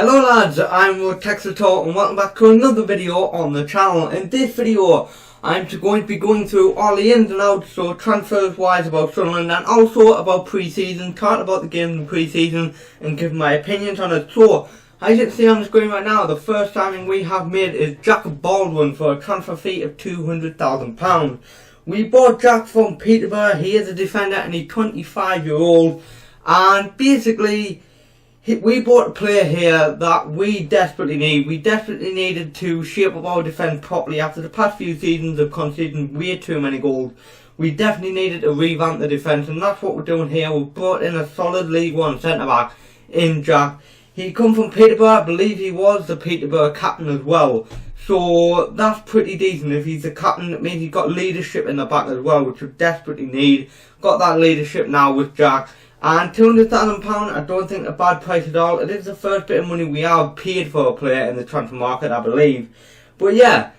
Hello lads, I'm Texas Talk and welcome back to another video on the channel. In this video, I'm going to be going through all the ins and outs, so transfers wise about Sunderland and also about pre-season, talking about the games in pre-season and giving my opinions on it. So, as you can see on the screen right now, the first signing we have made is Jack Baldwin for a transfer fee of £200,000. We bought Jack from Peterborough. He is a defender and he's 25-year-old, and basically we bought a player here that we desperately need. We desperately needed to shape up our defence properly after the past few seasons of conceding way too many goals. We definitely needed to revamp the defence, and that's what we're doing here. We've brought in a solid League One centre-back in Jack. He come from Peterborough. I believe he was the Peterborough captain as well. So that's pretty decent. If he's the captain, it means he's got leadership in the back as well, which we desperately need. Got that leadership now with Jack. And £200,000, I don't think a bad price at all. It is the first bit of money we have paid for a player in the transfer market, I believe. But yeah,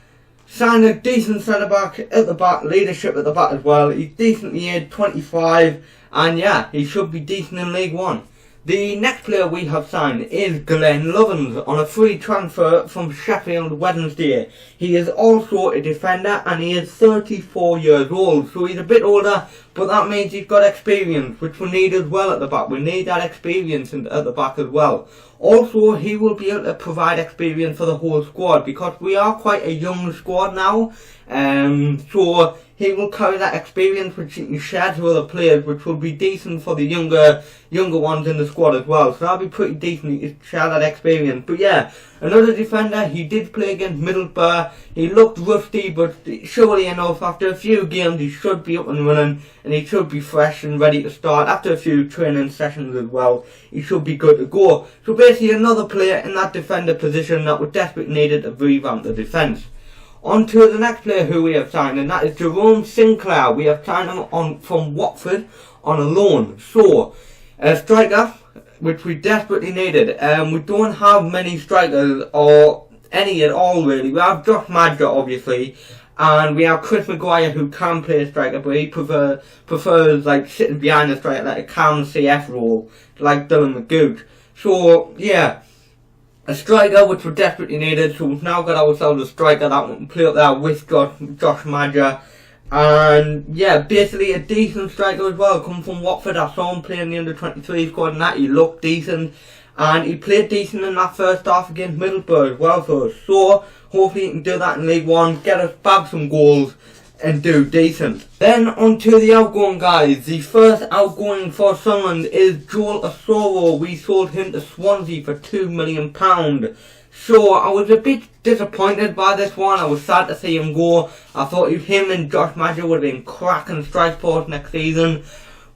signed a decent centre back at the back, leadership at the back as well. He's decently aged, 25, and yeah, he should be decent in League One. The next player we have signed is Glenn Lovens on a free transfer from Sheffield Wednesday. He is also a defender and he is 34 years old, so he's a bit older, but that means he's got experience, which we need as well at the back. We need that experience at the back as well. Also, he will be able to provide experience for the whole squad because we are quite a young squad now. So he will carry that experience which he can share to other players, which will be decent for the younger ones in the squad as well. So that'll be pretty decent to share that experience. But yeah, another defender. He did play against Middlesbrough. He looked rusty, but surely enough, after a few games, he should be up and running, and he should be fresh and ready to start. After a few training sessions as well, he should be good to go. So basically, another player in that defender position that we desperately needed to revamp the defence. On to the next player who we have signed, and that is Jerome Sinclair. We have signed him from Watford on a loan. So, a striker, which we desperately needed. We don't have many strikers, or any at all really. We have Josh Madger, obviously, and we have Chris Maguire, who can play a striker, but he prefers like sitting behind the striker, like a calm CF role, like Dylan McGooch. So, yeah, a striker which we desperately needed, so we've now got ourselves a striker that we can play up there with Josh Madger. And yeah, basically a decent striker as well, come from Watford. I saw him playing the under-23 squad and that he looked decent, and he played decent in that first half against Middlesbrough as well for us. So hopefully he can do that in League One, get us back some goals and do decent. Then on to the outgoing guys. The first outgoing for Sunderland is Joel Asoro. We sold him to Swansea for £2 million. So I was a bit disappointed by this one. I was sad to see him go. I thought him and Josh Madger would have been cracking strike force next season.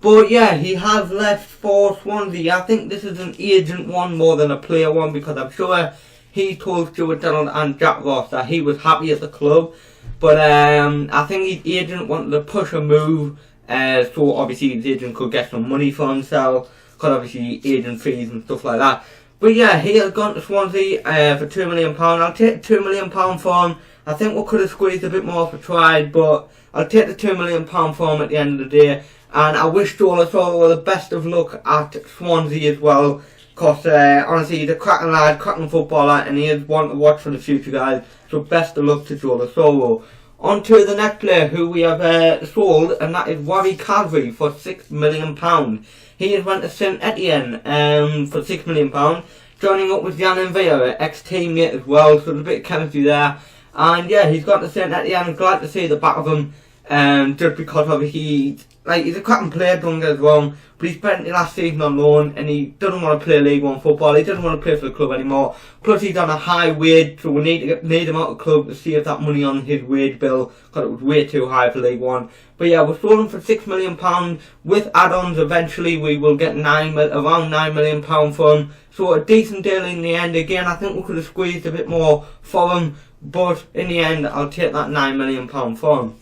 But yeah, he has left for Swansea. I think this is an agent one more than a player one, because I'm sure he told Stuart Donald and Jack Ross that he was happy at the club. But I think his agent wanted to push a move, so obviously his agent could get some money for himself, because obviously agent fees and stuff like that. But yeah, he has gone to Swansea for £2 million. I'll take £2 million for him. I think we could have squeezed a bit more if we tried, but I'll take the £2 million for him at the end of the day. And I wish Joel Asoro the best of luck at Swansea as well, because honestly he's a cracking lad, cracking footballer, and he is one to watch for the future, guys. So best of luck to Joel Asoro. On to the next player who we have sold, and that is Wari Calvary for £6 million. He has went to St Etienne for £6 million, joining up with Jan Envia, ex-teammate as well, so there's a bit of chemistry there. And yeah, he's got to St Etienne. I'm glad to see the back of him, just because obviously he's a cracking player, don't get us wrong, but he spent the last season on loan and he doesn't want to play League One football. He doesn't want to play for the club anymore. Plus he's on a high wage, so we need him out of the club to save that money on his wage bill, because it was way too high for League One. But yeah, we're sold him for £6 million. With add-ons, eventually we will get around £9 million for him. So a decent deal in the end. Again, I think we could have squeezed a bit more for him, but in the end I'll take that £9 million for him.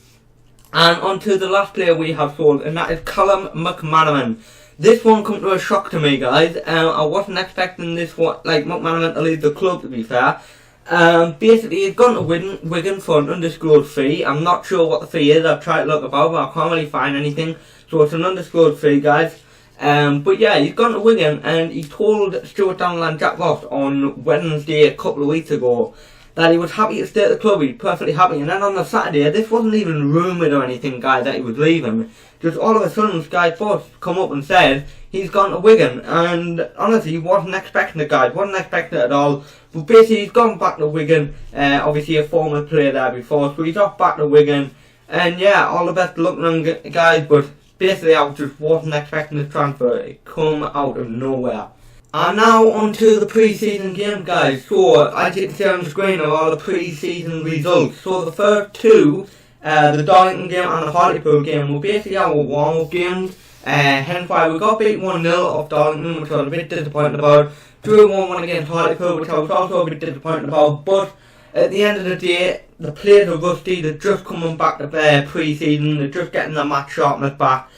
And on to the last player we have sold, and that is Callum McManaman. This one come to a shock to me, guys. I wasn't expecting this one, McManaman to leave the club, to be fair. Basically, he's gone to Wigan for an undisclosed fee. I'm not sure what the fee is. I've tried to look about, but I can't really find anything. So it's an undisclosed fee, guys. But yeah, he's gone to Wigan, and he told Stuart Donnell and Jack Ross on Wednesday a couple of weeks ago that he was happy to stay at the club. He's perfectly happy. And then on the Saturday, this wasn't even rumoured or anything, guys, that he was leaving. Just all of a sudden, Sky Sports come up and said he's gone to Wigan. And honestly, he wasn't expecting it, guys. Wasn't expecting it at all. But basically, he's gone back to Wigan. Obviously, a former player there before. So he's off back to Wigan. And yeah, all the best luck to them, guys. But basically, I just wasn't expecting the transfer. It come out of nowhere. And now on to the pre-season game, guys. So, as you can see on the screen are all the pre-season results. So the first two, the Darlington game and the Hartlepool game, were basically our warm-up games. Hence why we got beat 1-0 off Darlington, which I was a bit disappointed about. Drew 1-1 against Hartlepool, which I was also a bit disappointed about. But at the end of the day, the players are rusty. They're just coming back to pre-season. They're just getting their match sharpness back.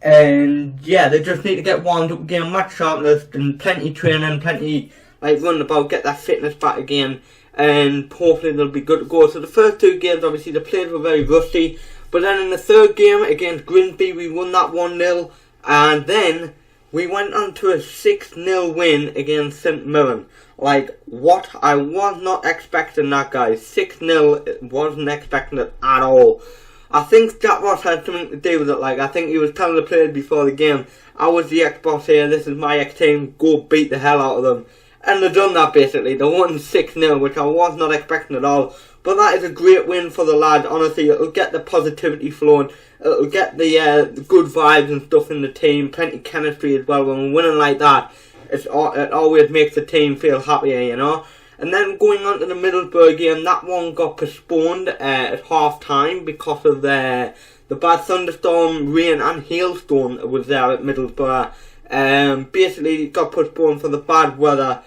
And yeah, they just need to get warmed up again, match sharpness and plenty training, plenty running about, get that fitness back again, and hopefully they'll be good to go. So the first two games, obviously the players were very rusty, but then in the third game against Grimsby, we won that 1-0, and then we went on to a 6-0 win against St Mirren. What? I was not expecting that, guys. 6-0, wasn't expecting it at all. I think Jack Ross had something to do with it. I think he was telling the players before the game, I was the ex-boss here, this is my ex-team, go beat the hell out of them. And they've done that basically. They won 6-0, which I was not expecting at all. But that is a great win for the lads, honestly. It'll get the positivity flowing. It'll get the good vibes and stuff in the team. Plenty of chemistry as well. When we're winning like that, it always makes the team feel happier, you know. And then going on to the Middlesbrough game, that one got postponed at half time because of the bad thunderstorm, rain and hailstone that was there at Middlesbrough. Basically it got postponed for the bad weather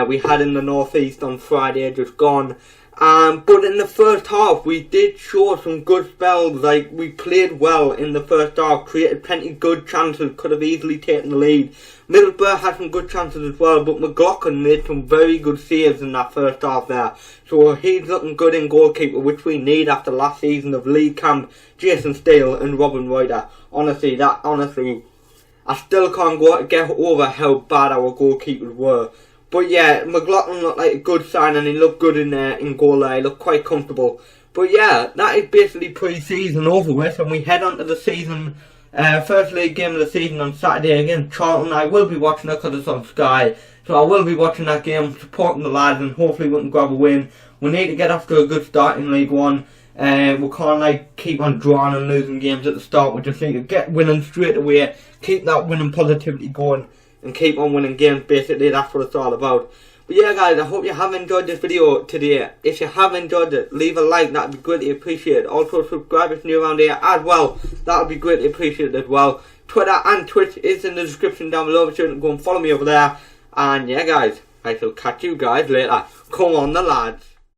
we had in the northeast on Friday, just gone. But in the first half we did show some good spells. We played well in the first half, created plenty of good chances, could have easily taken the lead. Middlesbrough had some good chances as well, but McLaughlin made some very good saves in that first half there. So he's looking good in goalkeeper, which we need after last season of Lee Camp, Jason Steele and Robin Reuter. Honestly, I still can't get over how bad our goalkeepers were. But yeah, McLaughlin looked like a good sign and he looked good in goal there. He looked quite comfortable. But yeah, that is basically pre-season over with, and we head on to the season. First league game of the season on Saturday against Charlton. I will be watching it because it's on Sky. So I will be watching that game, supporting the lads, and hopefully we can grab a win. We need to get off to a good start in League One. We can't keep on drawing and losing games at the start. We just need to get winning straight away, keep that winning positivity going, and keep on winning games. Basically, that's what it's all about. But yeah, guys, I hope you have enjoyed this video today. If you have enjoyed it, leave a like, that would be greatly appreciated. Also, subscribe if you're new around here as well, that would be greatly appreciated as well. Twitter and Twitch is in the description down below, be sure to go and follow me over there. And yeah, guys, I shall catch you guys later. Come on, the lads.